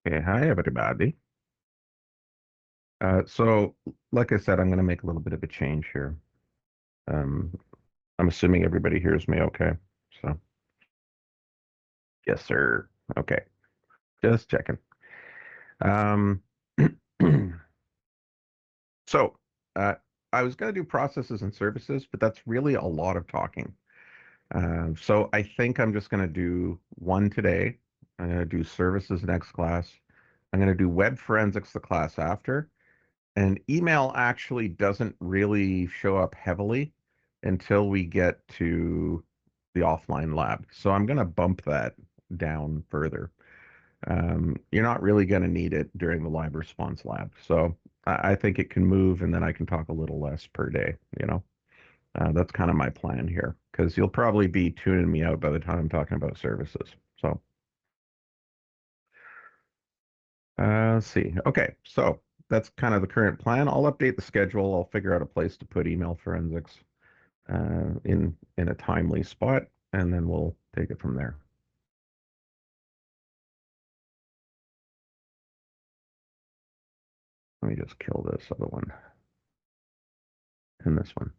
Okay, hi everybody. So, like I said, I'm going to make a little bit of a change here. Um, I'm assuming everybody hears me okay. So, yes, sir. Okay, just checking. Um, so, uh, I was going to do processes and services, but that's really a lot of talking. So I think I'm just going to do one today. I'm going to do services next class. I'm going to do web forensics the class after. And email actually doesn't really show up heavily until we get to the offline lab. So I'm going to bump that down further. You're not really going to need it during the live response lab. So I think it can move and then I can talk a little less per day. That's kind of my plan here because you'll probably be tuning me out by the time I'm talking about services. So let's see. Okay, so that's kind of the current plan. I'll update the schedule. I'll figure out a place to put email forensics in a timely spot, and then we'll take it from there. Let me just kill this other one and this one.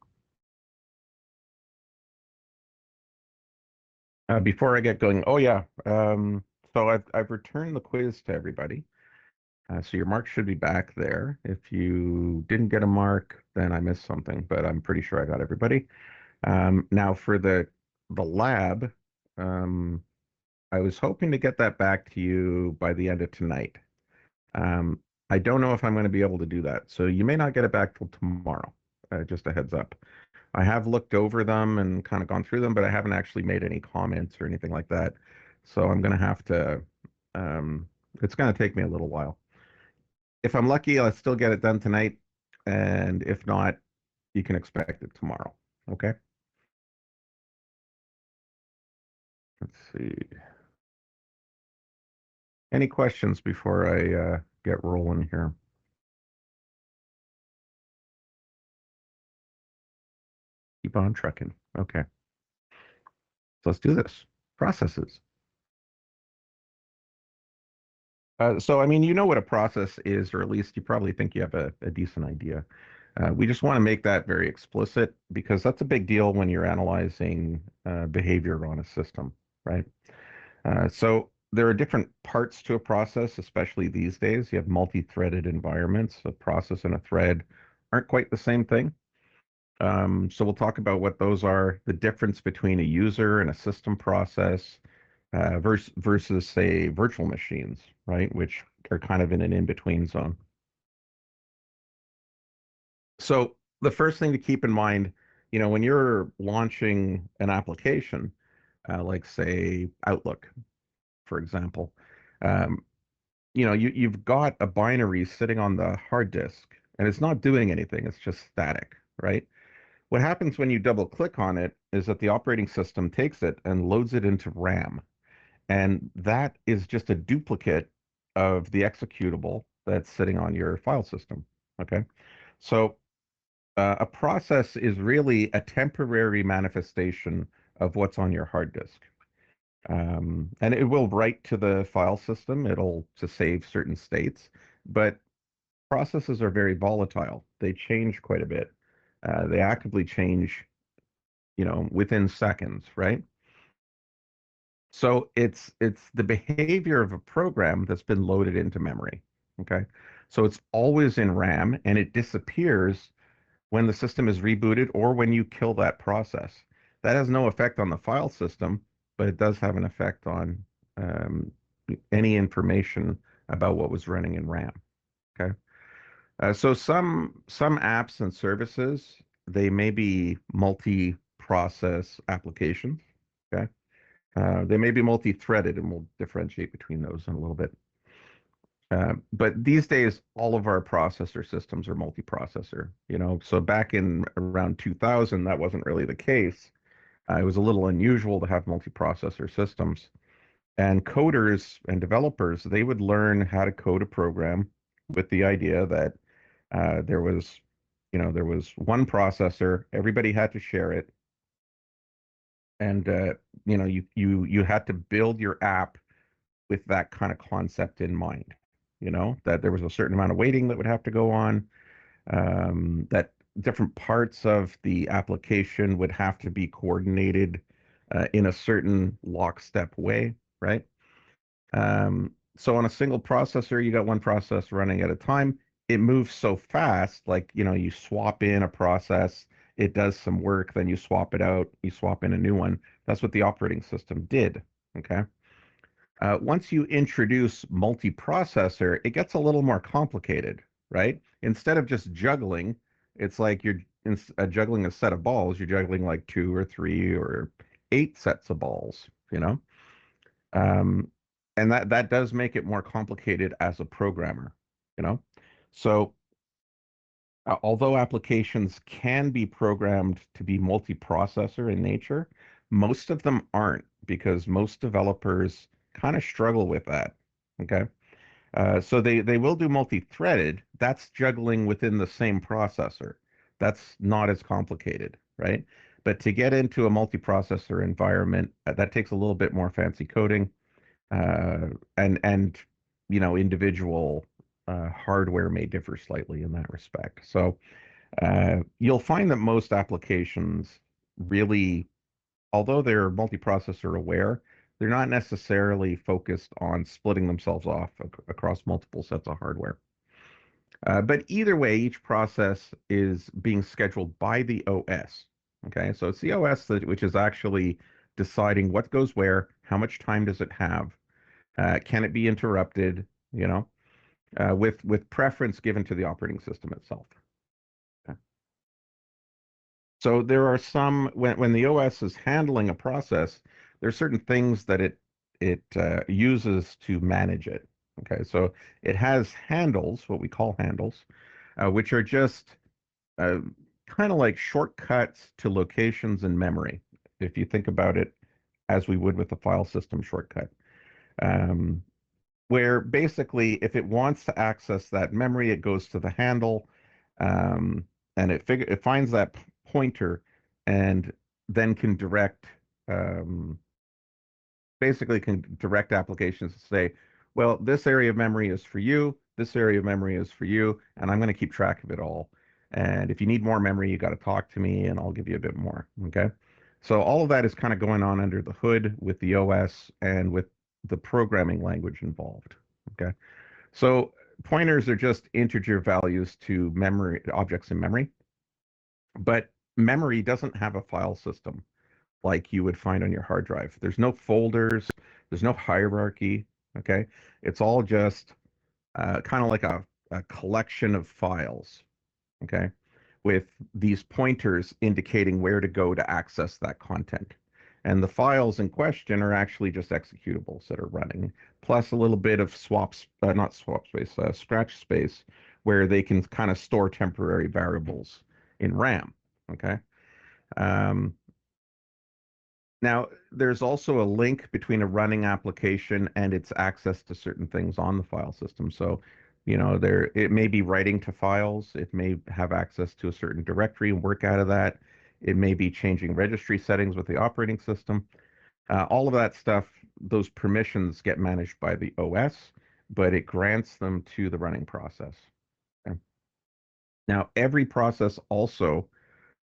Before I get going, oh yeah, so I've returned the quiz to everybody. So your mark should be back there. If you didn't get a mark, then I missed something, but I'm pretty sure I got everybody. Now for the lab, um, I was hoping to get that back to you by the end of tonight. Um, I don't know if I'm going to be able to do that, so you may not get it back till tomorrow. Just a heads up. I have looked over them and kind of gone through them, but I haven't actually made any comments or anything like that. So I'm going to have to, um, it's going to take me a little while. If I'm lucky, I'll still get it done tonight. And if not, you can expect it tomorrow. Okay. Let's see. Any questions before I get rolling here? Keep on trucking. Okay. So let's do this. Processes. So, I mean, you know what a process is, or at least you probably think you have a decent idea. We just want to make that very explicit because that's a big deal when you're analyzing behavior on a system, right? So there are different parts to a process, especially these days. You have multi-threaded environments. A process and a thread aren't quite the same thing. So we'll talk about what those are, the difference between a user and a system process versus, say, virtual machines, right, which are kind of in an in-between zone. So the first thing to keep in mind, when you're launching an application, like say Outlook, for example, um, you've got a binary sitting on the hard disk and it's not doing anything. It's just static, right? What happens when you double click on it is that the operating system takes it and loads it into RAM. And that is just a duplicate of the executable that's sitting on your file system. Okay. So a process is really a temporary manifestation of what's on your hard disk. And it will write to the file system. It'll to save certain states, but processes are very volatile. They change quite a bit. They actively change, within seconds, right? So it's the behavior of a program that's been loaded into memory. Okay. So it's always in RAM and it disappears when the system is rebooted or when you kill that process. That has no effect on the file system, but it does have an effect on um, any information about what was running in RAM. Okay. So some apps and services, they may be multi-process applications. Okay. They may be multi-threaded, and we'll differentiate between those in a little bit. But these days, all of our processor systems are multi-processor. So back in around 2000, that wasn't really the case. It was a little unusual to have multi-processor systems. And coders and developers, they would learn how to code a program with the idea that there was one processor, everybody had to share it, and you had to build your app with that kind of concept in mind. That there was a certain amount of waiting that would have to go on, that different parts of the application would have to be coordinated in a certain lockstep way, right? So on a single processor, you got one process running at a time. It moves so fast, like, you swap in a process, it does some work, then you swap it out, you swap in a new one. That's what the operating system did. Okay. Once you introduce multiprocessor, it gets a little more complicated, right? Instead of just juggling, it's like you're juggling a set of balls, you're juggling like two or three or eight sets of balls, you know? Um, and that does make it more complicated as a programmer, you know? So although applications can be programmed to be multiprocessor in nature, most of them aren't because most developers kind of struggle with that. Okay. So they will do multi-threaded. That's juggling within the same processor. That's not as complicated, right? But to get into a multiprocessor environment, that takes a little bit more fancy coding, uh, and individual hardware may differ slightly in that respect. So you'll find that most applications really, although they're multiprocessor aware, they're not necessarily focused on splitting themselves off across multiple sets of hardware. But either way, each process is being scheduled by the OS. Okay, so it's the OS which is actually deciding what goes where, how much time does it have, can it be interrupted, with preference given to the operating system itself. Okay. So there are some when the OS is handling a process, there are certain things that it uses to manage it. Okay, so it has handles, what we call handles, which are just uh, kind of like shortcuts to locations in memory. If you think about it as we would with a file system shortcut, um, where basically if it wants to access that memory, it goes to the handle, um, and it finds that pointer and then can um, direct applications to say, well, this area of memory is for you, this area of memory is for you, and I'm going to keep track of it all. And if you need more memory, you got to talk to me, and I'll give you a bit more. Okay. So all of that is kind of going on under the hood with the OS and with the programming language involved. Okay. So pointers are just integer values to memory objects in memory, but memory doesn't have a file system like you would find on your hard drive. There's no folders, there's no hierarchy. Okay. It's all just kind of like a collection of files. Okay. With these pointers indicating where to go to access that content. And the files in question are actually just executables that are running, plus a little bit of not swap space, scratch space, where they can kind of store temporary variables in RAM. Okay. Um, Now, there's also a link between a running application and its access to certain things on the file system. So, it may be writing to files, it may have access to a certain directory and work out of that. It may be changing registry settings with the operating system. All of that stuff, those permissions get managed by the OS, but it grants them to the running process. Okay. Now, every process also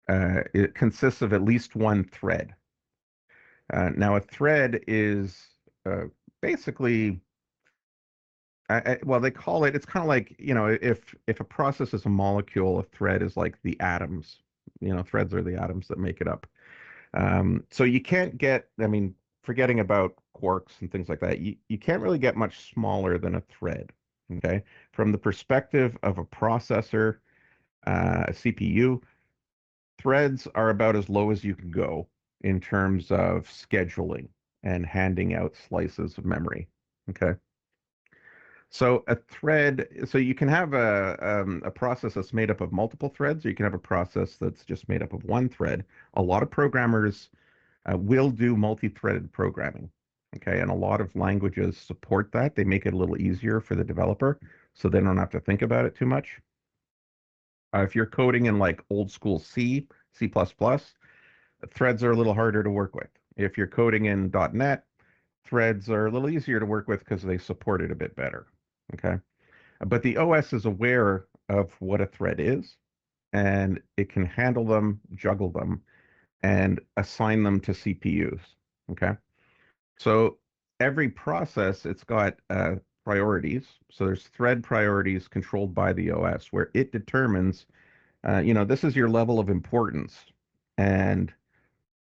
it consists of at least one thread. Now, a thread is uh, basically, well, they call it. It's kind of like if a process is a molecule, a thread is like the atoms. Threads are the atoms that make it up. So you can't get. I mean, forgetting about quarks and things like that, you can't really get much smaller than a thread. Okay, from the perspective of a processor, a CPU, threads are about as low as you can go in terms of scheduling and handing out slices of memory. Okay. So so you can have a process that's made up of multiple threads, or you can have a process that's just made up of one thread. A lot of programmers will do multi-threaded programming. Okay. And a lot of languages support that. They make it a little easier for the developer so they don't have to think about it too much. If you're coding in like old school C, C++, threads are a little harder to work with. If you're coding in .NET, threads are a little easier to work with because they support it a bit better. Okay. But the OS is aware of what a thread is, and it can handle them, juggle them, and assign them to CPUs. Okay. So every process, it's got priorities. So there's thread priorities controlled by the OS where it determines, this is your level of importance. And,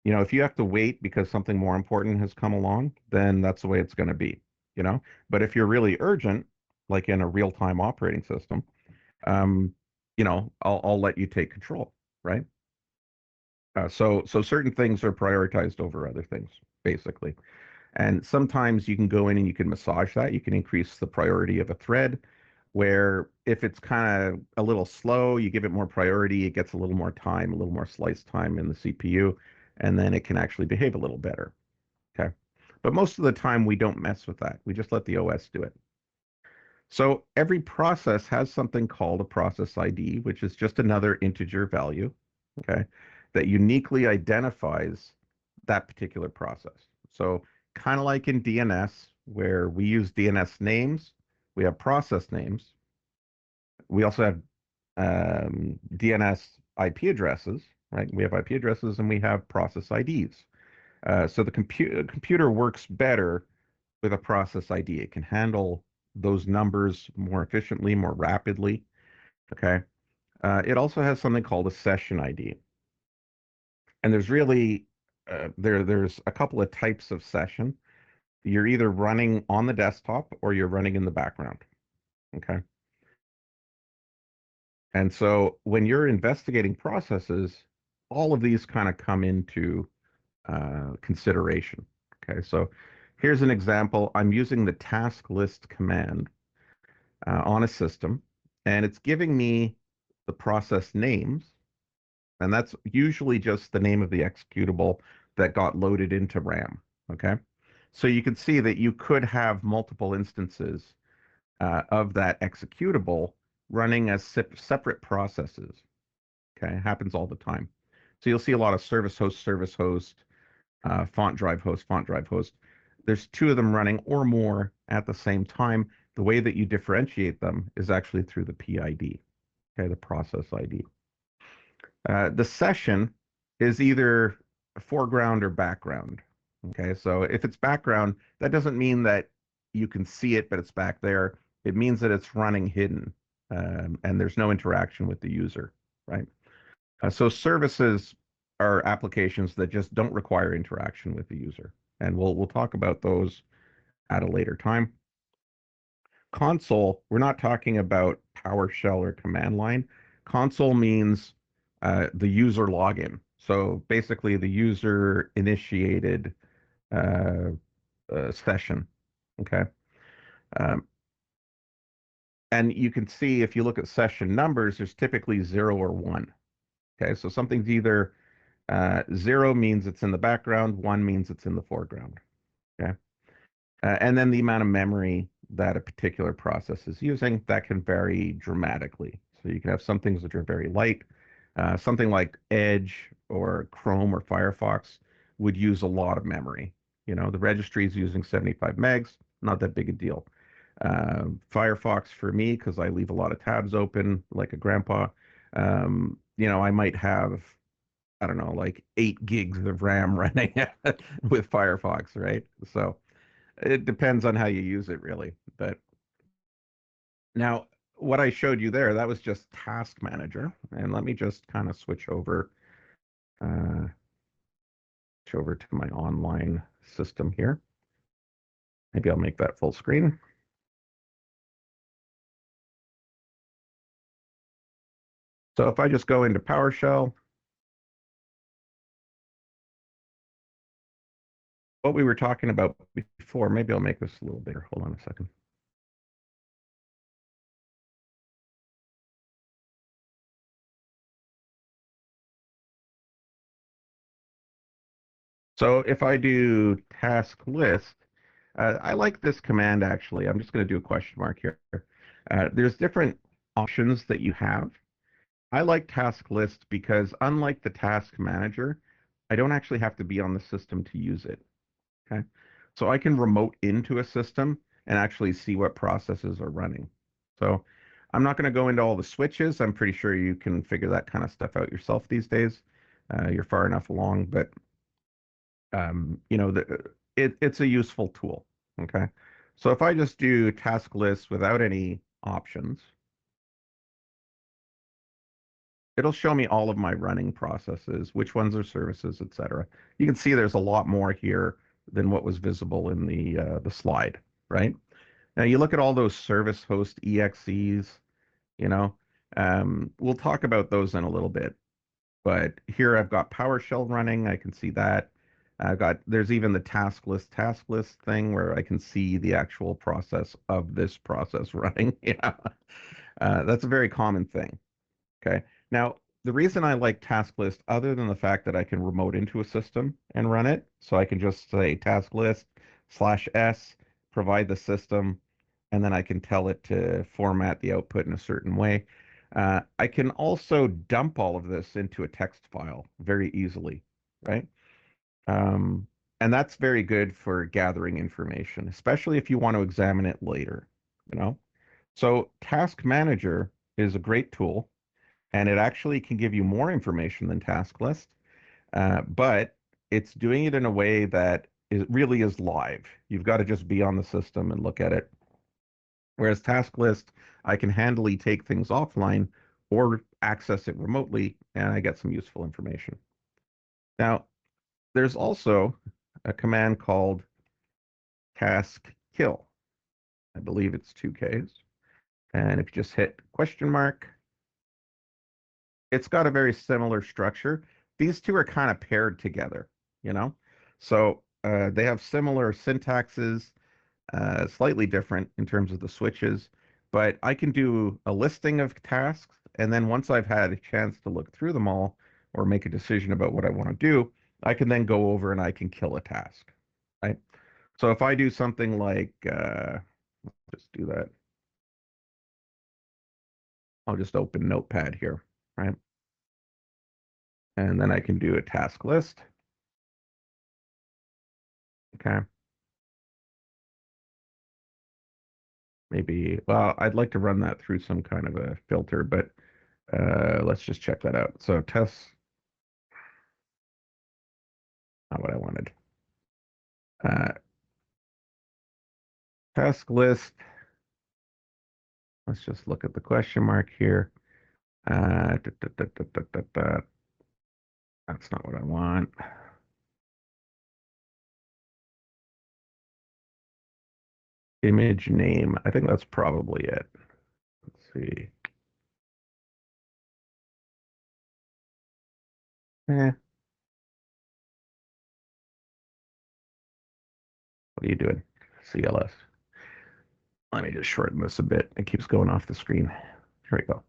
if you have to wait because something more important has come along, then that's the way it's going to be, you know? But if you're really urgent, like in a real-time operating system, um, I'll let you take control, right? So certain things are prioritized over other things, basically. And sometimes you can go in and you can massage that. You can increase the priority of a thread, where if it's kind of a little slow, you give it more priority, it gets a little more time, a little more slice time in the CPU, and then it can actually behave a little better. Okay. But most of the time, we don't mess with that. We just let the OS do it. So every process has something called a process ID, which is just another integer value, okay, that uniquely identifies that particular process. So kind of like in DNS, where we use DNS names, we have process names. We also have DNS IP addresses, right? We have IP addresses and we have process IDs. So the computer works better with a process ID. It can handle those numbers more efficiently, more rapidly. Okay. It also has something called a session ID. And there's really there's a couple of types of session. You're either running on the desktop or you're running in the background. Okay. And so when you're investigating processes, all of these kind of come into consideration. Okay. So here's an example. I'm using the task list command on a system, and it's giving me the process names, and that's usually just the name of the executable that got loaded into RAM. Okay, so you can see that you could have multiple instances of that executable running as separate processes. Okay, it happens all the time. So you'll see a lot of service host, font drive host. There's two of them running or more at the same time. The way that you differentiate them is actually through the PID, okay, the process ID. The session is either foreground or background. Okay, so if it's background, that doesn't mean that you can see it, but it's back there. It means that it's running hidden, and there's no interaction with the user, right? So services are applications that just don't require interaction with the user, and we'll talk about those at a later time. Console, we're not talking about PowerShell or command line. Console means the user login. So basically, the user initiated uh, session. Okay. Um, and you can see if you look at session numbers, there's typically 0 or 1. Okay. So something's either 0 means it's in the background, 1 means it's in the foreground. Okay. And then the amount of memory that a particular process is using, that can vary dramatically. So you can have some things that are very light. Something like Edge or Chrome or Firefox would use a lot of memory. The registry is using 75 megs, not that big a deal. Firefox for me, because I leave a lot of tabs open like a grandpa, I might have, I don't know, like 8 gigs of RAM running with Firefox, right? So it depends on how you use it, really. But now, what I showed you there, that was just Task Manager. And let me just kind of uh, switch over to my online system here. Maybe I'll make that full screen. So if I just go into PowerShell, what we were talking about before, maybe I'll make this a little bigger. Hold on a second. So if I do task list, I like this command actually. I'm just going to do a question mark here. There's different options that you have. I like task list because unlike the task manager, I don't actually have to be on the system to use it. Okay. So I can remote into a system and actually see what processes are running. So I'm not going to go into all the switches. I'm pretty sure you can figure that kind of stuff out yourself these days. You're far enough along, but it's a useful tool. Okay. So if I just do task lists without any options, it'll show me all of my running processes, which ones are services, etc. You can see there's a lot more here than what was visible in the slide, right? Now you look at all those service host EXEs, you know, we'll talk about those in a little bit. But here I've got PowerShell running. I can see that. There's even the task list thing where I can see the actual process of this process running. Yeah. That's a very common thing. Okay. Now, the reason I like task list, other than the fact that I can remote into a system and run it, so I can just say task list /s, provide the system, and then I can tell it to format the output in a certain way. I can also dump all of this into a text file very easily, right? Um, and that's very good for gathering information, especially if you want to examine it later, you know? So Task Manager is a great tool, and it actually can give you more information than Task List, but it's doing it in a way that really is live. You've got to just be on the system and look at it. Whereas Task List, I can handily take things offline or access it remotely, and I get some useful information. Now, there's also a command called task kill. I believe it's 2Ks. And if you just hit question mark, it's got a very similar structure. These two are kind of paired together, you know? So they have similar syntaxes, slightly different in terms of the switches, but I can do a listing of tasks, and then once I've had a chance to look through them all or make a decision about what I want to do, I can then go over and I can kill a task, right? So if I do something like, just do that. I'll just open Notepad here, right? And then I can do a task list. Okay. Maybe, well, I'd like to run that through some kind of a filter, but let's just check that out. So test, not what I wanted. Uh, task list. Let's just look at the question mark here. That's not what I want. Image name. I think that's probably it. Let's see. Eh, what are you doing? CLS. Let me just shorten this a bit. It keeps going off the screen. Here we go.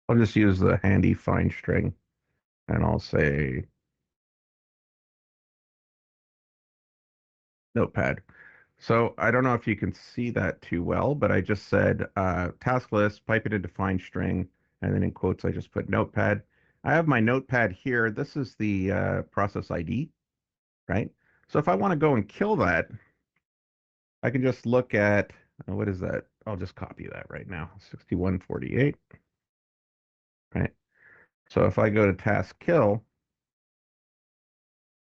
I'll just use the handy find string and I'll say Notepad. So I don't know if you can see that too well, but I just said task list, pipe it into find string, and then in quotes I just put Notepad. I have my Notepad here. This is the process ID, right? So if I want to go and kill that, I can just look at what is that? I'll just copy that right now. 6148, right? So if I go to task kill,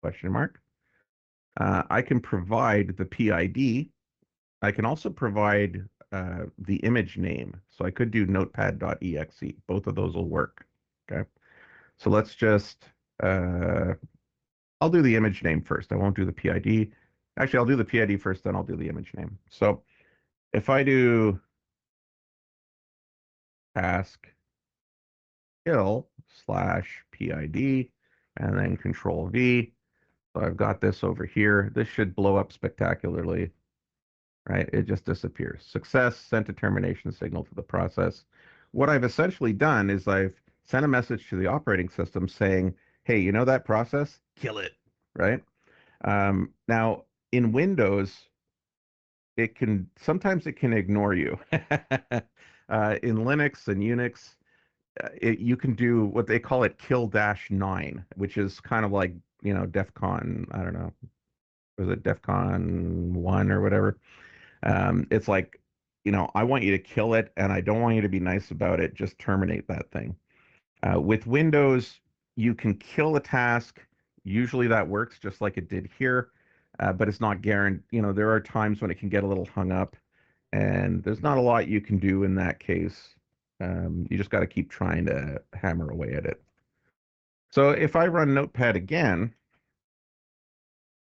question mark, I can provide the PID. I can also provide the image name. So I could do notepad.exe. Both of those will work. Okay. So let's just, I'll do the image name first. I won't do the PID. Actually, I'll do the PID first, then I'll do the image name. So if I do task kill /PID and then control V. So I've got this over here. This should blow up spectacularly, right? It just disappears. Success, sent a termination signal to the process. What I've essentially done is I've sent a message to the operating system saying, hey, you know that process? Kill it, right? Now, in Windows, sometimes it can ignore you. In Linux and Unix, you can do what they call it kill dash 9, which is kind of like, DEF CON, I don't know, was it DEF CON 1 or whatever? It's like, I want you to kill it and I don't want you to be nice about it. Just terminate that thing. With Windows, you can kill a task. Usually that works just like it did here, but it's not guaranteed. There are times when it can get a little hung up, and there's not a lot you can do in that case. You just got to keep trying to hammer away at it. So if I run Notepad again,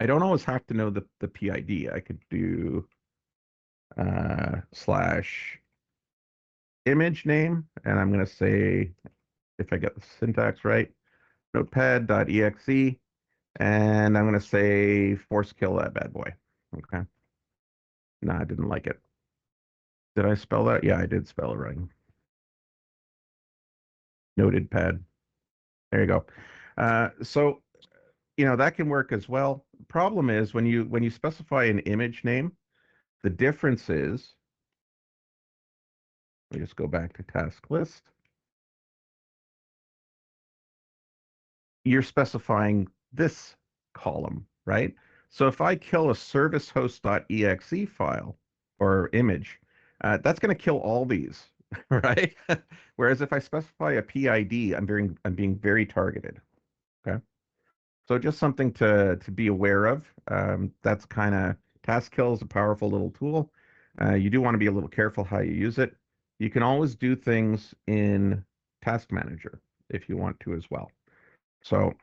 I don't always have to know the PID. I could do slash image name, and I'm going to say, if I get the syntax right, notepad.exe, and I'm going to say force kill that bad boy. Okay. No, I didn't like it. Did I spell that? Yeah, I did spell it right. Noted pad. There you go. So that can work as well. Problem is when you specify an image name, the difference is, let me just go back to task list. You're specifying this column, right? So if I kill a service host.exe file or image, that's going to kill all these, right? Whereas if I specify a PID, I'm being very targeted. Okay. So just something to be aware of. That's kind of task kill is a powerful little tool. You do want to be a little careful how you use it. You can always do things in Task Manager if you want to as well. So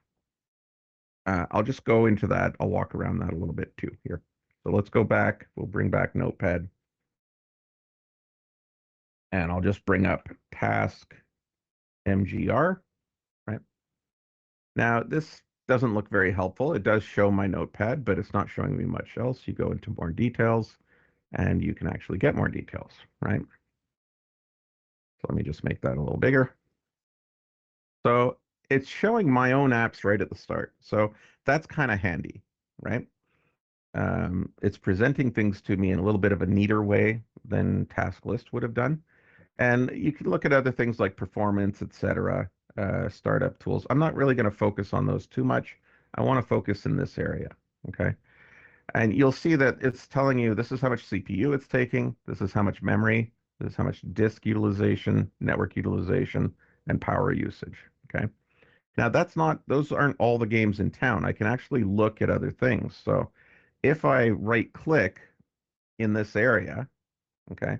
I'll just go into that. I'll walk around that a little bit too here. So let's go back. We'll bring back Notepad. And I'll just bring up task MGR, right? Now, this doesn't look very helpful. It does show my Notepad, but it's not showing me much else. You go into more details, and you can actually get more details, right? So let me just make that a little bigger. So it's showing my own apps right at the start. So that's kind of handy, right? It's presenting things to me in a little bit of a neater way than Task List would have done. And you can look at other things like performance, etc., startup tools. I'm not really going to focus on those too much. I want to focus in this area, okay? And you'll see that it's telling you this is how much CPU it's taking, this is how much memory, this is how much disk utilization, network utilization, and power usage, okay? Now those aren't all the games in town. I can actually look at other things. So if I right click in this area, okay,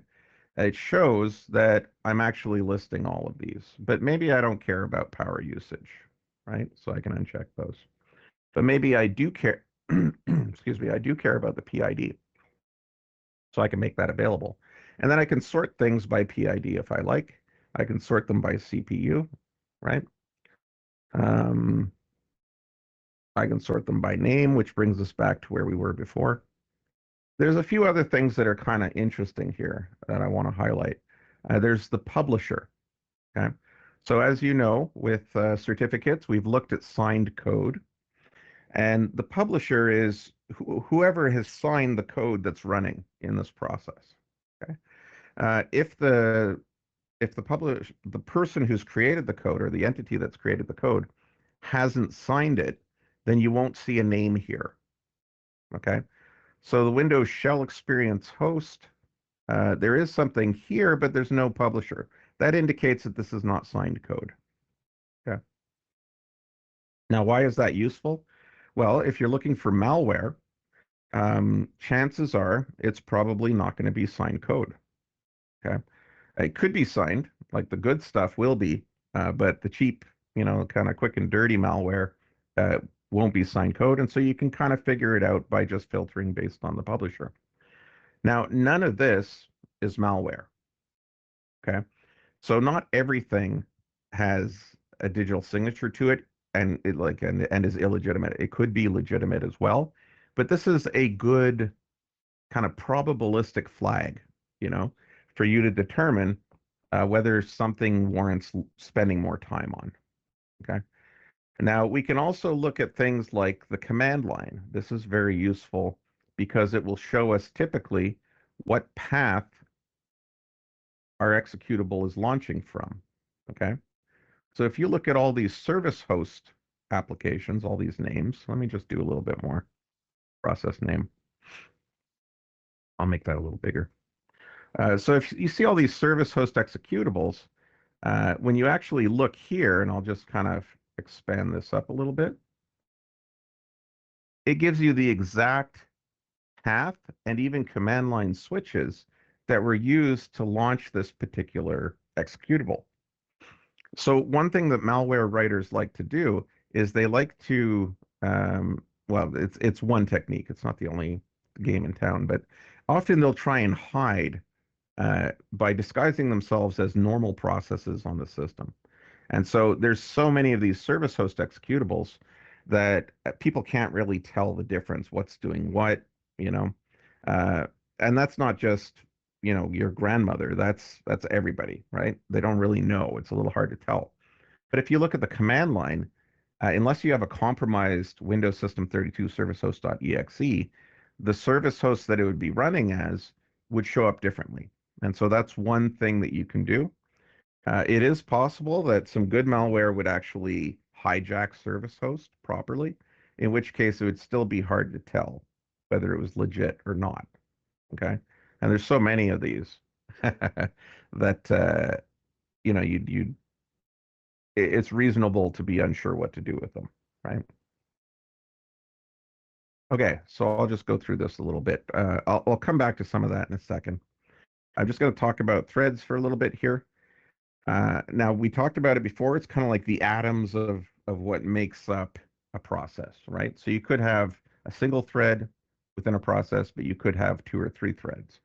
it shows that I'm actually listing all of these, but maybe I don't care about power usage, right? So I can uncheck those. But maybe I do care, excuse me, I do care about the PID. So I can make that available. And then I can sort things by PID if I like. I can sort them by CPU, right? Um, I can sort them by name, which brings us back to where we were before. There's a few other things that are kind of interesting here that I want to highlight. There's the publisher. Okay. So as you know, with certificates, we've looked at signed code, and the publisher is whoever has signed the code that's running in this process. Okay. If the person who's created the code or the entity that's created the code hasn't signed it, then you won't see a name here. Okay. So the Windows Shell Experience host, there is something here, but there's no publisher. That indicates that this is not signed code. Okay. Now, why is that useful? Well, if you're looking for malware, chances are it's probably not going to be signed code. Okay. It could be signed, like the good stuff will be, but the cheap, kind of quick and dirty malware uh, won't be signed code. And so you can kind of figure it out by just filtering based on the publisher. Now, none of this is malware. Okay. So not everything has a digital signature to it and is illegitimate. It could be legitimate as well. But this is a good kind of probabilistic flag, you know, for you to determine whether something warrants spending more time on. Okay. Now we can also look at things like the command line. This is very useful because it will show us typically what path our executable is launching from. Okay. So if you look at all these service host applications, all these names, let me just do a little bit more. Process name. I'll make that a little bigger. So if you see all these service host executables, when you actually look here, and I'll just kind of expand this up a little bit, it gives you the exact path and even command line switches that were used to launch this particular executable. So one thing that malware writers like to do is they like to, well, it's one technique. It's not the only game in town, but often they'll try and hide by disguising themselves as normal processes on the system. And so there's so many of these service host executables that people can't really tell the difference, what's doing what, you know. Uh, and that's not just, your grandmother. That's everybody, right? They don't really know. It's a little hard to tell. But if you look at the command line, unless you have a compromised Windows System 32 service host.exe, the service host that it would be running as would show up differently. And so that's one thing that you can do. It is possible that some good malware would actually hijack service host properly, in which case it would still be hard to tell whether it was legit or not. Okay. And there's so many of these that, you it's reasonable to be unsure what to do with them, right? Okay, so I'll just go through this a little bit. I'll come back to some of that in a second. I'm just going to talk about threads for a little bit here. Now, we talked about it before. It's kind of like the atoms of what makes up a process, right? So you could have a single thread within a process, but you could have two or three threads.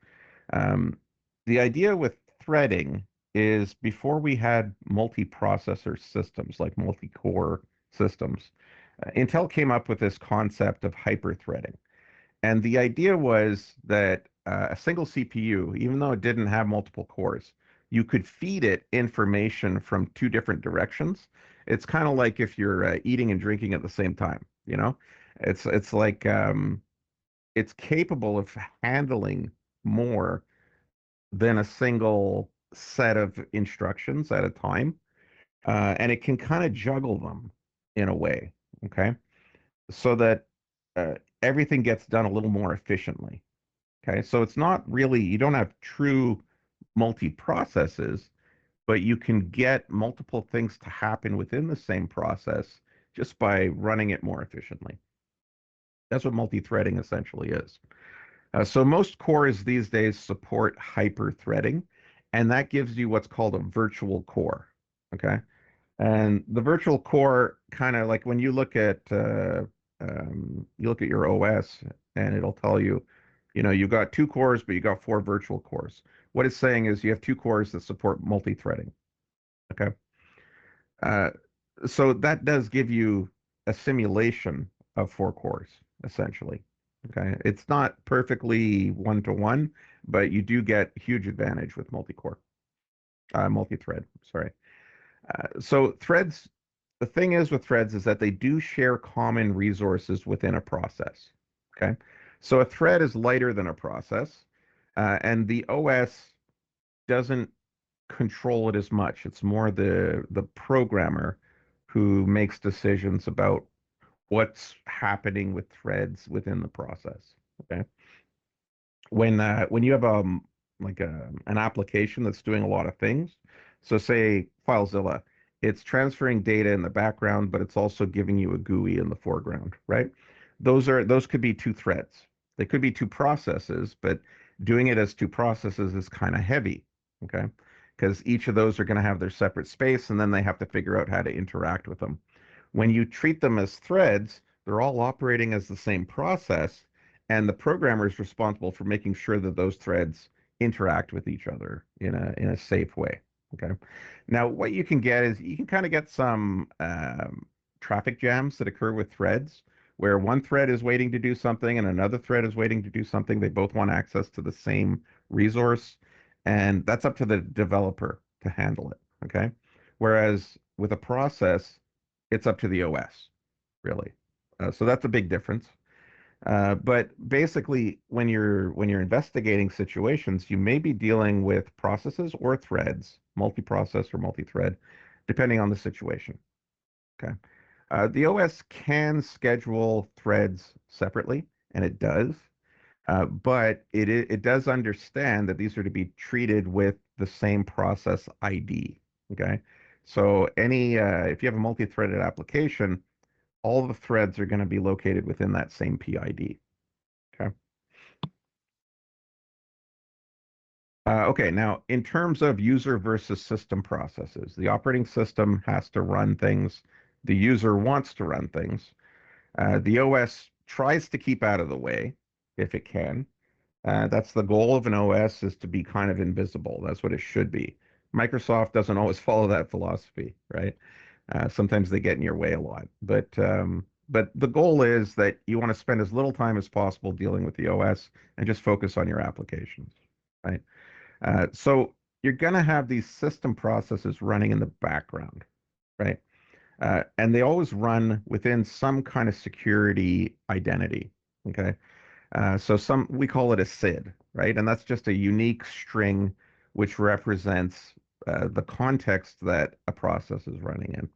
The idea with threading is before we had multi-processor systems like multi-core systems, Intel came up with this concept of hyper-threading. And the idea was that a single CPU, even though it didn't have multiple cores, you could feed it information from two different directions. It's kind of like if you're eating and drinking at the same time, you know? It's like it's capable of handling more than a single set of instructions at a time, and it can kind of juggle them in a way, okay? So that uh, everything gets done a little more efficiently. Okay, so it's not really, you don't have true multi-processes, but you can get multiple things to happen within the same process just by running it more efficiently. That's what multi-threading essentially is. So most cores these days support hyper-threading, and that gives you what's called a virtual core. Okay, and the virtual core kind of like when you look at your OS and it'll tell you, you've got two cores, but you got four virtual cores. What it's saying is you have two cores that support multi-threading. Okay. Uh, so that does give you a simulation of four cores, essentially. Okay. It's not perfectly one-to-one, but you do get huge advantage with multi-core, multi-thread, sorry. So threads, the thing is with threads is that they do share common resources within a process. Okay. So a thread is lighter than a process, and the OS doesn't control it as much. It's more the programmer who makes decisions about what's happening with threads within the process. Okay. When you have like an application that's doing a lot of things, so say FileZilla, it's transferring data in the background, but it's also giving you a GUI in the foreground, right? Those could be two threads. They could be two processes, but doing it as two processes is kind of heavy, okay? Because each of those are going to have their separate space, and then they have to figure out how to interact with them. When you treat them as threads, they're all operating as the same process, and the programmer is responsible for making sure that those threads interact with each other in a safe way. Okay. Now, what you can get is you can kind of get some traffic jams that occur with threads, where one thread is waiting to do something and another thread is waiting to do something. They both want access to the same resource, and that's up to the developer to handle it. Okay. Whereas with a process, it's up to the OS, really. So that's a big difference. But basically, when you're investigating situations, you may be dealing with processes or threads, multi-process or multi-thread, depending on the situation. Okay. The OS can schedule threads separately, and it does, but it does understand that these are to be treated with the same process ID. Okay. So if you have a multi-threaded application, all the threads are going to be located within that same PID. Okay. Okay, now in terms of user versus system processes, the operating system has to run things. The user wants to run things. The OS tries to keep out of the way if it can. That's the goal of an OS, is to be kind of invisible. That's what it should be. Microsoft doesn't always follow that philosophy, right? Sometimes they get in your way a lot. But the goal is that you want to spend as little time as possible dealing with the OS and just focus on your applications, right? So you're going to have these system processes running in the background, right? And they always run within some kind of security identity. Okay. So we call it a SID, right? And that's just a unique string which represents the context that a process is running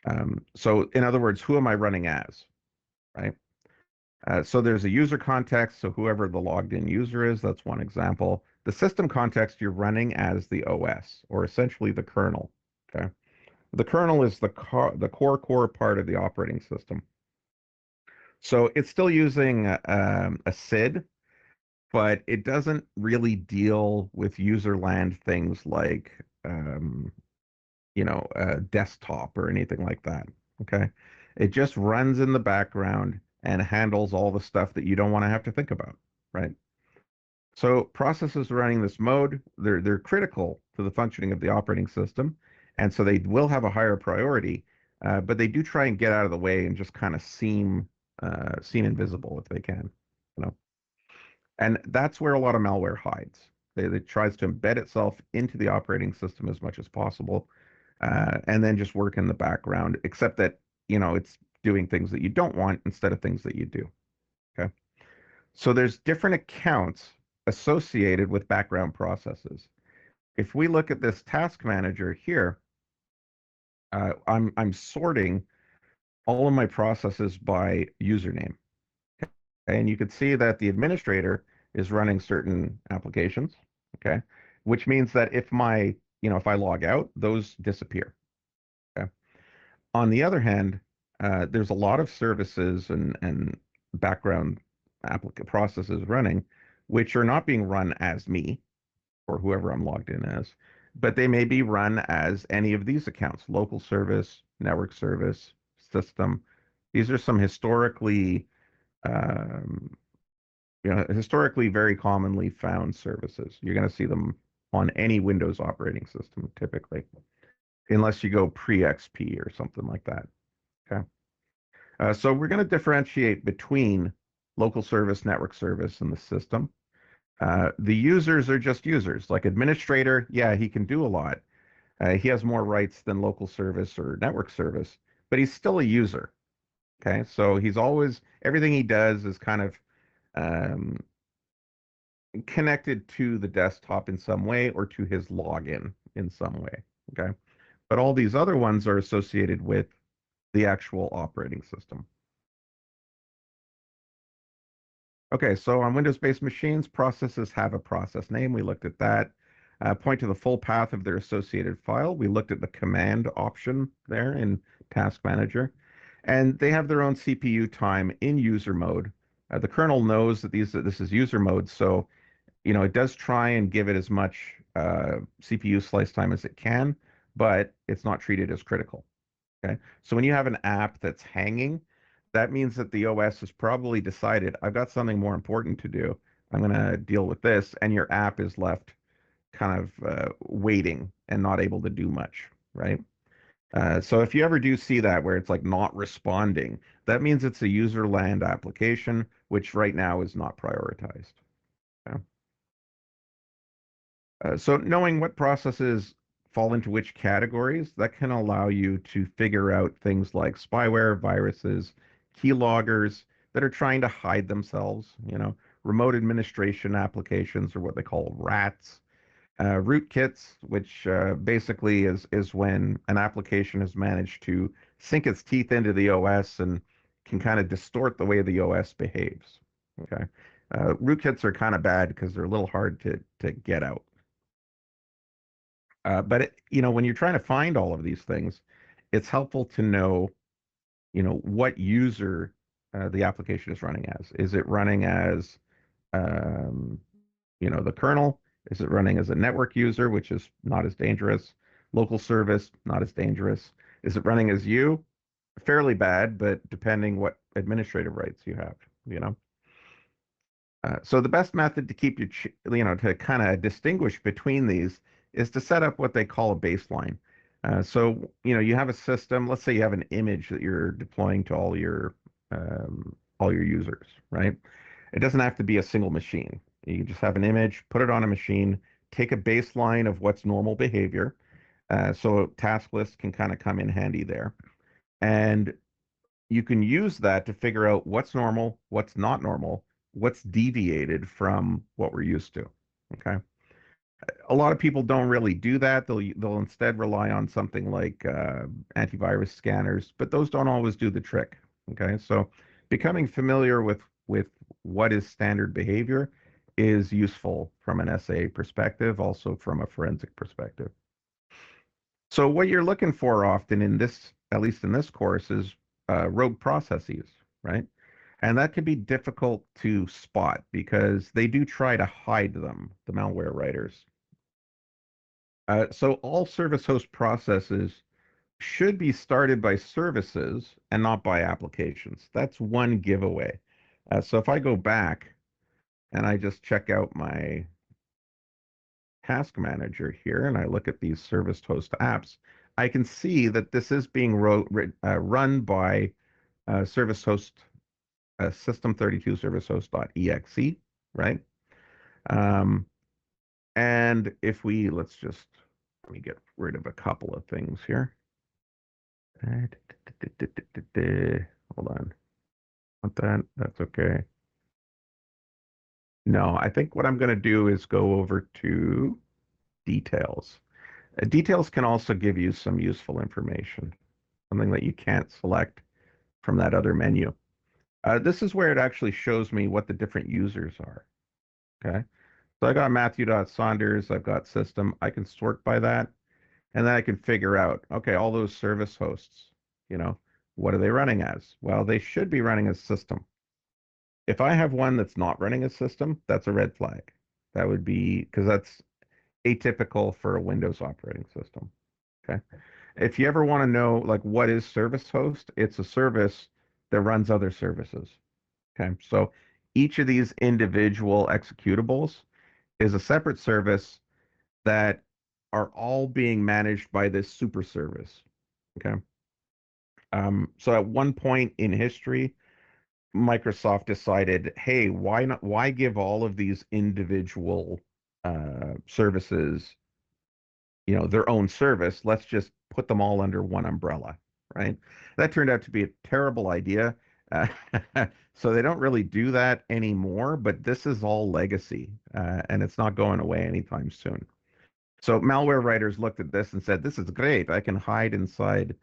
in. So in other words, who am I running as, right? So there's a user context, so whoever the logged in user is, that's one example. The system context, you're running as the OS, or essentially the kernel. Okay. The kernel is the core part of the operating system. So it's still using a SID, but it doesn't really deal with user land things like desktop or anything like that. Okay. It just runs in the background and handles all the stuff that you don't want to have to think about, right? So processes running this mode, they're critical to the functioning of the operating system, and so they will have a higher priority, but they do try and get out of the way and just kind of seem invisible if they can, you know. And that's where a lot of malware hides. It tries to embed itself into the operating system as much as possible, and then just work in the background, except that, it's doing things that you don't want instead of things that you do. Okay. So there's different accounts associated with background processes. If we look at this task manager here, I'm sorting all of my processes by username. And you can see that the administrator is running certain applications, okay, which means that if I log out, those disappear. Okay. On the other hand, there's a lot of services and background processes running, which are not being run as me or whoever I'm logged in as, but they may be run as any of these accounts: local service, network service, system. These are some um, historically very commonly found services. You're going to see them on any Windows operating system typically, unless you go pre-XP or something like that. Okay. So we're going to differentiate between local service, network service, and the system. The users are just users. Like administrator, yeah, he can do a lot. He has more rights than local service or network service, but he's still a user. Okay, so everything he does is kind of um, connected to the desktop in some way or to his login in some way. Okay, but all these other ones are associated with the actual operating system. Okay, so on Windows-based machines, processes have a process name. We looked at that. Point to the full path of their associated file. We looked at the command option there in Task Manager. And they have their own CPU time in user mode. The kernel knows that this is user mode, so it does try and give it as much CPU slice time as it can, but it's not treated as critical. Okay. So when you have an app that's hanging, that means that the OS has probably decided, I've got something more important to do. I'm going to deal with this. And your app is left kind of waiting and not able to do much, right? So if you ever do see that where it's like not responding, that means it's a user land application, which right now is not prioritized. Okay? So knowing what processes fall into which categories, that can allow you to figure out things like spyware, viruses, keyloggers that are trying to hide themselves, remote administration applications, or what they call rats. Rootkits, which basically is when an application has managed to sink its teeth into the OS and can kind of distort the way the OS behaves. Okay. Rootkits are kind of bad because they're a little hard to get out. But when you're trying to find all of these things, it's helpful to know, what user the application is running as. Is it running as um, the kernel? Is it running as a network user, which is not as dangerous? Local service, not as dangerous. Is it running as you? Fairly bad, but depending what administrative rights you have, you know. So the best method to keep to kind of distinguish between these is to set up what they call a baseline. So you have a system. Let's say you have an image that you're deploying to all your users, right? It doesn't have to be a single machine. You can just have an image, put it on a machine, take a baseline of what's normal behavior. So task lists can kind of come in handy there. And you can use that to figure out what's normal, what's not normal, what's deviated from what we're used to. Okay. A lot of people don't really do that. They'll instead rely on something like antivirus scanners, but those don't always do the trick. Okay. So becoming familiar with what is standard behavior is useful from an SA perspective, also from a forensic perspective. So what you're looking for often in this, at least in this course, is rogue processes, right? And that can be difficult to spot because they do try to hide them, the malware writers. So all service host processes should be started by services and not by applications. That's one giveaway. So if I go back and I just check out my task manager here and I look at these service host apps, I can see that this is being run by service host system32 service host.exe, right? Um, and if let me get rid of a couple of things here. Hold on. Want that? That's okay. No, I think what I'm going to do is go over to details. Details can also give you some useful information, something that you can't select from that other menu. This is where it actually shows me what the different users are. Okay. So I got Matthew.Saunders, I've got system. I can sort by that. And then I can figure out, okay, all those service hosts, you know, what are they running as? Well, they should be running as system. If I have one that's not running as system, that's a red flag. That would be because that's atypical for a Windows operating system. Okay. If you ever want to know like what is service host, it's a service that runs other services. Okay. So each of these individual executables is a separate service that are all being managed by this super service. Okay. So at one point in history, Microsoft decided, hey, why give all of these individual services, their own service? Let's just put them all under one umbrella, right? That turned out to be a terrible idea. Uh, so they don't really do that anymore, but this is all legacy, and it's not going away anytime soon. So malware writers looked at this and said, "This is great. I can hide inside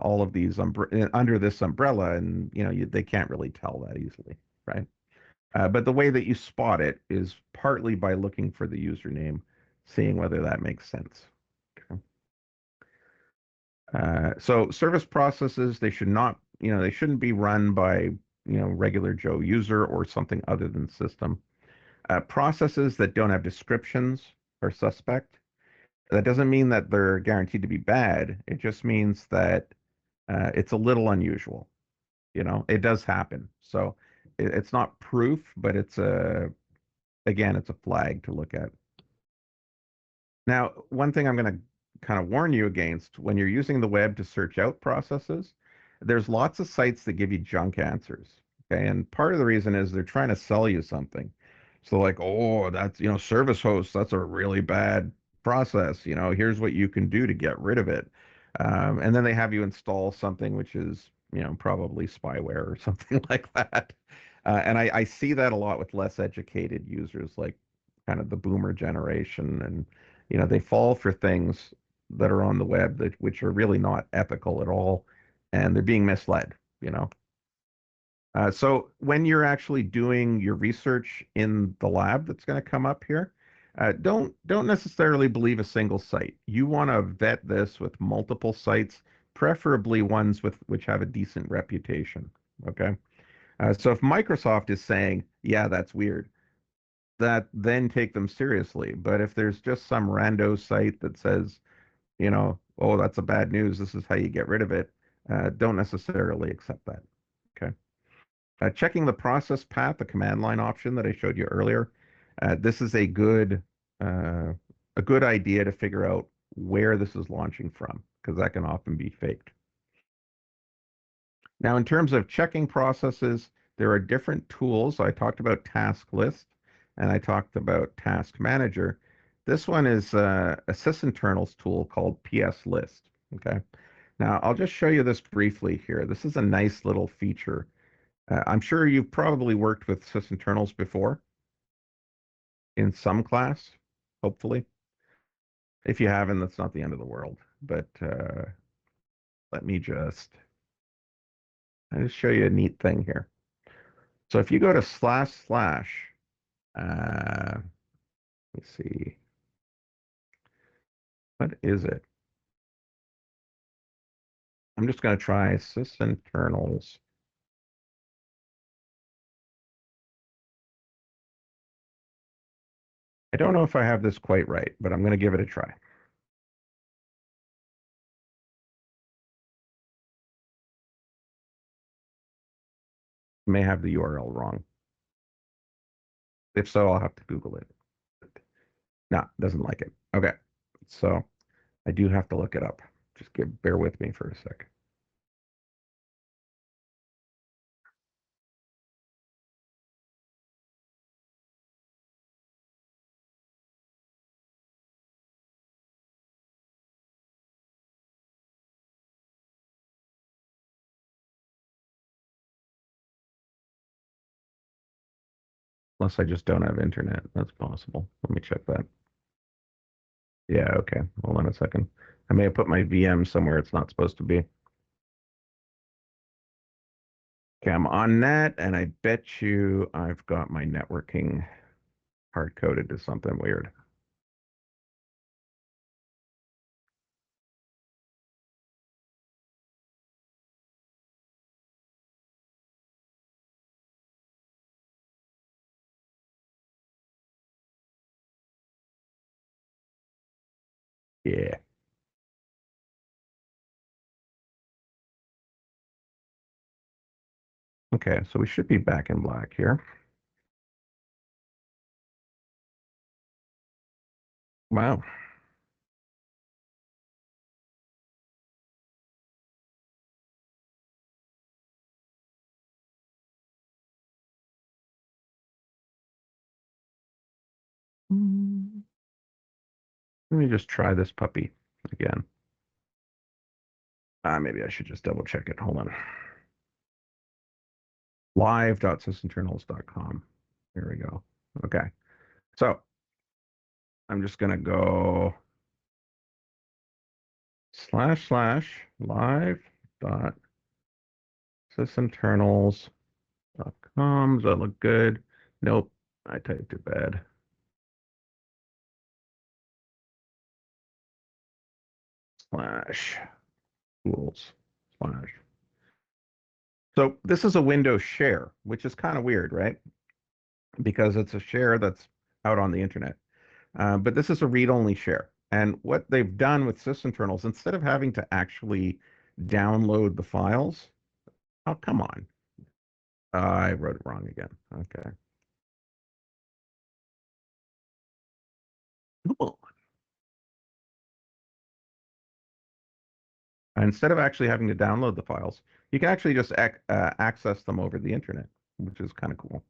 all of these under this umbrella, and they can't really tell that easily, right?" But the way that you spot it is partly by looking for the username, seeing whether that makes sense. Okay. So service processes, they should not, they shouldn't be run by, regular Joe user or something other than system. Processes that don't have descriptions are suspect. That doesn't mean that they're guaranteed to be bad. It just means that it's a little unusual. It does happen. So it's not proof, but it's a flag to look at. Now, one thing I'm going to kind of warn you against when you're using the web to search out processes, there's lots of sites that give you junk answers. Okay. And part of the reason is they're trying to sell you something. So, like, oh, that's, service hosts, that's a really bad process. Here's what you can do to get rid of it. And then they have you install something which is, probably spyware or something like that. And I see that a lot with less educated users. Like, kind of the boomer generation, and they fall for things that are on the web that which are really not ethical at all, and they're being misled. You know. So when you're actually doing your research in the lab that's going to come up here, don't necessarily believe a single site. You want to vet this with multiple sites, preferably ones with which have a decent reputation. Okay. So if Microsoft is saying, yeah, that's weird, that then take them seriously. But if there's just some rando site that says, oh, that's a bad news, this is how you get rid of it, don't necessarily accept that. Okay. Checking the process path, the command line option that I showed you earlier, this is uh, a good idea to figure out where this is launching from, because that can often be faked. Now, in terms of checking processes, there are different tools. I talked about Task List and I talked about Task Manager. This one is a sysinternals tool called PS List. Okay. Now, I'll just show you this briefly here. This is a nice little feature. I'm sure you've probably worked with sysinternals before in some class, hopefully. If you haven't, that's not the end of the world. But let me I'll just show you a neat thing here. So if you go to // let me see, what is it? I'm just going to try sysinternals. I don't know if I have this quite right, but I'm going to give it a try. May have the URL wrong. If so, I'll have to Google it. No, doesn't like it. Okay, so I do have to look it up. Just bear with me for a sec. Unless I just don't have internet. That's possible. Let me check that. Yeah, okay. Hold on a second. I may have put my VM somewhere it's not supposed to be. Okay, I'm on net, and I bet you I've got my networking hard-coded to something weird. Yeah. Okay, so we should be back in black here. Wow. Mm. Let me just try this puppy again. Maybe I should just double check it. Hold on. Live.sysinternals.com. Here we go. Okay. So I'm just going to go / live.sysinternals.com. Does that look good? Nope. I typed it bad. /tools/ So this is a Windows share, which is kind of weird, right? Because it's a share that's out on the internet. But this is a read-only share. And what they've done with sysinternals, instead of having to actually download the files, oh, come on. I wrote it wrong again. Okay. Cool. Instead of actually having to download the files, you can actually just access them over the internet, which is kind of cool.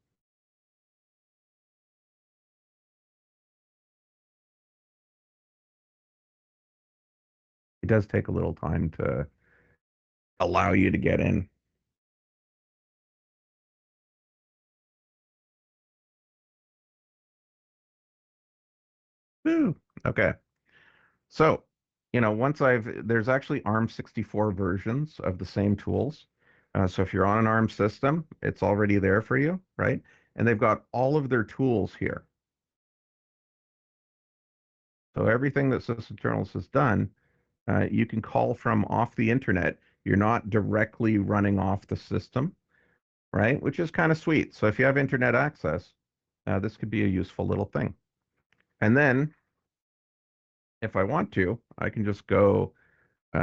It does take a little time to allow you to get in. Woo. Okay. So, there's actually ARM64 versions of the same tools. So if you're on an ARM system, it's already there for you, right? And they've got all of their tools here. So everything that sysinternals has done, you can call from off the internet. You're not directly running off the system, right? Which is kind of sweet. So if you have internet access, this could be a useful little thing. And then if I want to, I can just go,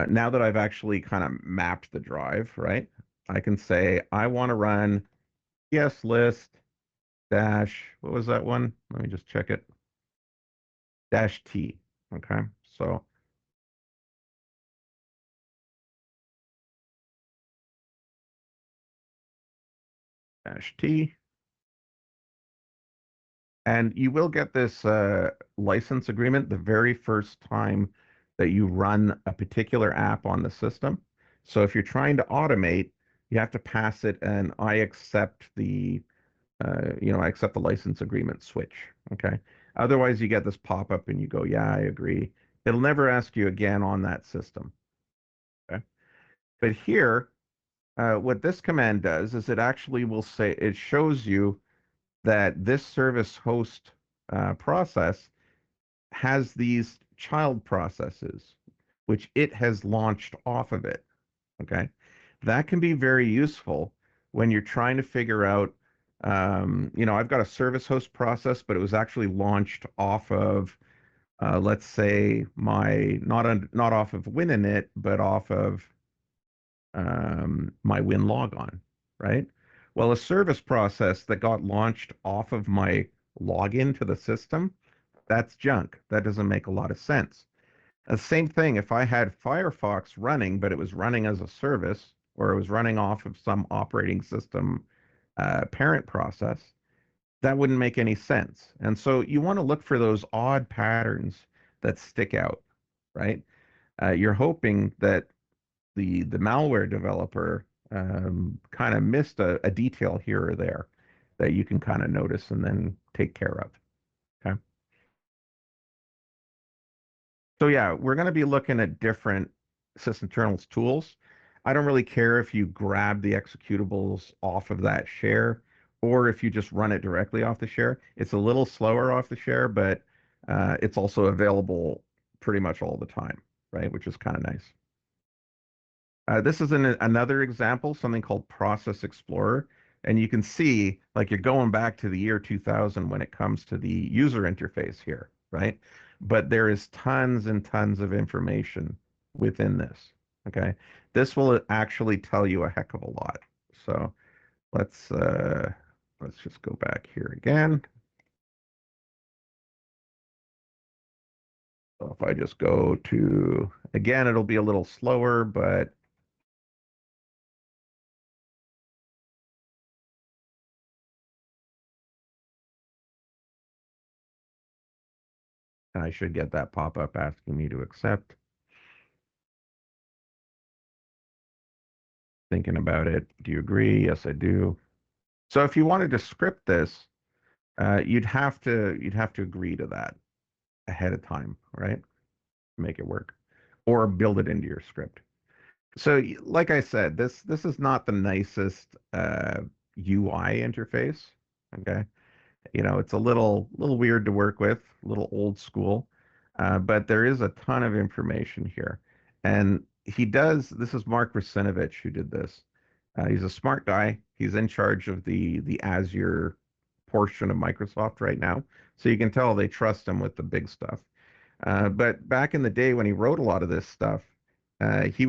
now that I've actually kind of mapped the drive, right? I can say, I want to run ps list dash, what was that one? Let me just check it. Dash T. Okay. So dash T. And you will get this license agreement the very first time that you run a particular app on the system. So if you're trying to automate, you have to pass it an I accept I accept the license agreement switch. Okay. Otherwise, you get this pop up and you go, yeah, I agree. It'll never ask you again on that system. Okay. But here, what this command does is it actually will say, it shows you that this service host process has these child processes, which it has launched off of it. Okay. That can be very useful when you're trying to figure out, I've got a service host process, but it was actually launched off of, let's say, not off of WinInit, but off of my WinLogon, right? Well, a service process that got launched off of my login to the system, that's junk. That doesn't make a lot of sense. The same thing, if I had Firefox running, but it was running as a service, or it was running off of some operating system parent process, that wouldn't make any sense. And so you want to look for those odd patterns that stick out, right? You're hoping that the malware developer kind of missed a detail here or there that you can kind of notice and then take care of. Okay. So yeah, we're going to be looking at different sysinternals tools. I don't really care if you grab the executables off of that share or if you just run it directly off the share. It's a little slower off the share, but it's also available pretty much all the time, right? Which is kind of nice. This is another example, something called Process Explorer. And you can see, like, you're going back to the year 2000 when it comes to the user interface here, right? But there is tons and tons of information within this, okay? This will actually tell you a heck of a lot. So let's uh, let's just go back here again. So if I just go to, again, it'll be a little slower, but I should get that pop-up asking me to accept. Thinking about it. Do you agree? Yes, I do. So if you wanted to script this, you'd have to agree to that ahead of time, right? Make it work, or build it into your script. So, like I said, this is not the nicest UI interface. Okay, it's a little weird to work with, a little old school, but there is a ton of information here. And this is Mark Russinovich who did this. He's a smart guy. He's in charge of the Azure portion of Microsoft right now. So you can tell they trust him with the big stuff. But back in the day when he wrote a lot of this stuff, he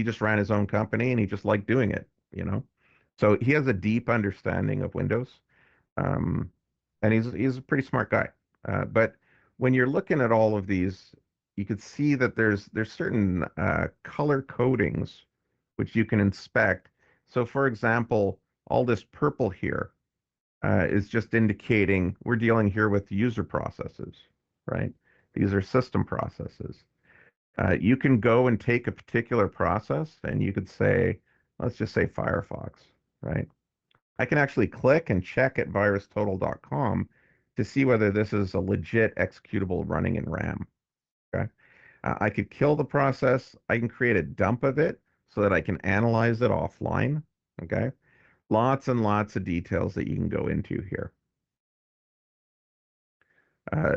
just ran his own company and he just liked doing it. So he has a deep understanding of Windows. Um, and he's a pretty smart guy. But when you're looking at all of these, you can see that there's certain color codings which you can inspect. So, for example, all this purple here is just indicating we're dealing here with user processes, right? These are system processes. You can go and take a particular process, and you could say, let's just say Firefox, right? I can actually click and check at virustotal.com to see whether this is a legit executable running in RAM. Okay. I could kill the process. I can create a dump of it so that I can analyze it offline. Okay. Lots and lots of details that you can go into here, uh,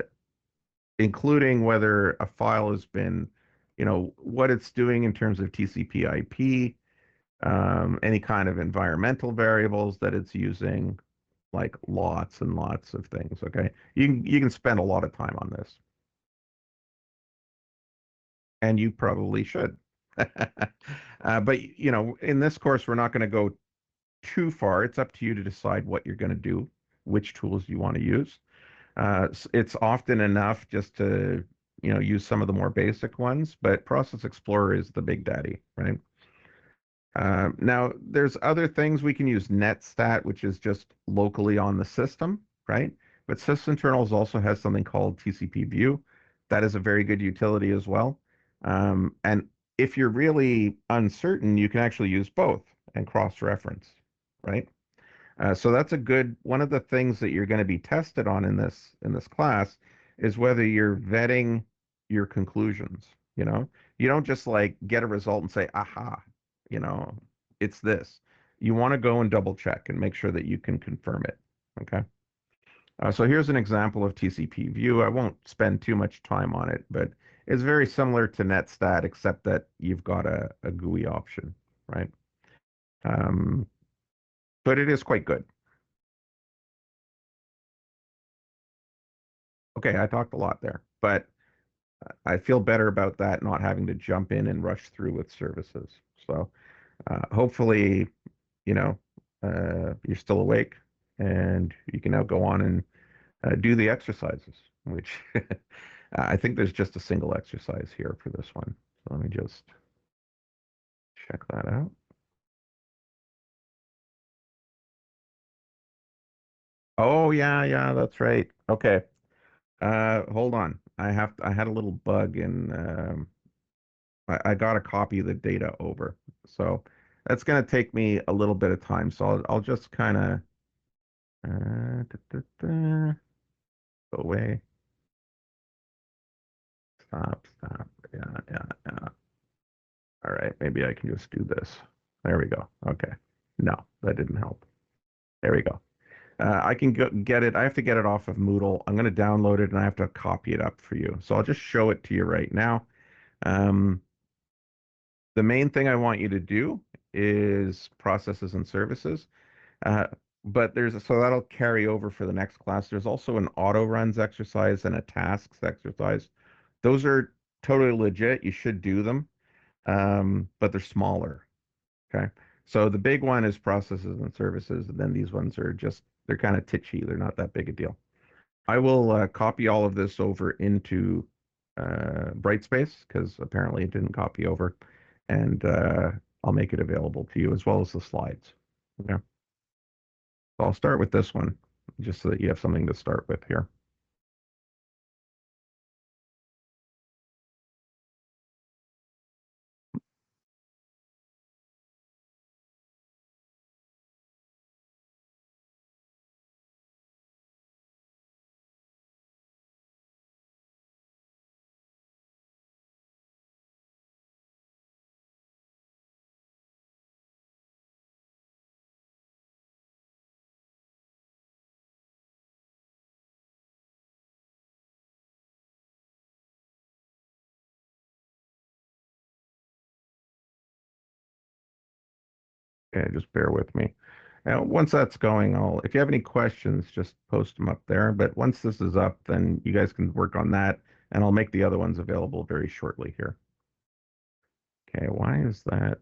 including whether a file has been, what it's doing in terms of TCP/IP, any kind of environmental variables that it's using, like lots and lots of things. Okay. You can spend a lot of time on this, and you probably should. But in this course, we're not going to go too far. It's up to you to decide what you're going to do, which tools you want to use. It's often enough just to, use some of the more basic ones, but Process Explorer is the big daddy, right? Now, there's other things we can use NetStat, which is just locally on the system, right? But sysinternals also has something called TCP view. That is a very good utility as well. And if you're really uncertain, you can actually use both and cross-reference, right? So that's a good one of the things that you're going to be tested on in this class is whether you're vetting your conclusions. You don't just like get a result and say, aha, you know, it's this. You want to go and double check and make sure that you can confirm it. Okay. So here's an example of TCP view. I won't spend too much time on it, but it's very similar to NetStat, except that you've got a GUI option, right? Um, but it is quite good. Okay, I talked a lot there, but I feel better about that not having to jump in and rush through with services. So hopefully, you know, you're still awake and you can now go on and do the exercises, which I think there's just a single exercise here for this one. So let me just check that out. Oh yeah, yeah, that's right. Okay. Hold on. I had a little bug and I got to copy the data over. So that's going to take me a little bit of time. So I'll just kind of go away. Stop. Yeah. All right. Maybe I can just do this. There we go. Okay. No, that didn't help. There we go. I can get it. I have to get it off of Moodle. I'm going to download it and I have to copy it up for you. So I'll just show it to you right now. Um, the main thing I want you to do is processes and services. Uh, but so that'll carry over for the next class. There's also an auto runs exercise and a tasks exercise. Those are totally legit. You should do them, but they're smaller. Okay. So the big one is processes and services, and then these ones are they're kind of titchy. They're not that big a deal. I will copy all of this over into Brightspace because apparently it didn't copy over, and I'll make it available to you as well as the slides. Okay. So I'll start with this one, just so that you have something to start with here. Okay, just bear with me. Now, once that's going, if you have any questions, just post them up there. But once this is up, then you guys can work on that, and I'll make the other ones available very shortly here. Okay, why is that?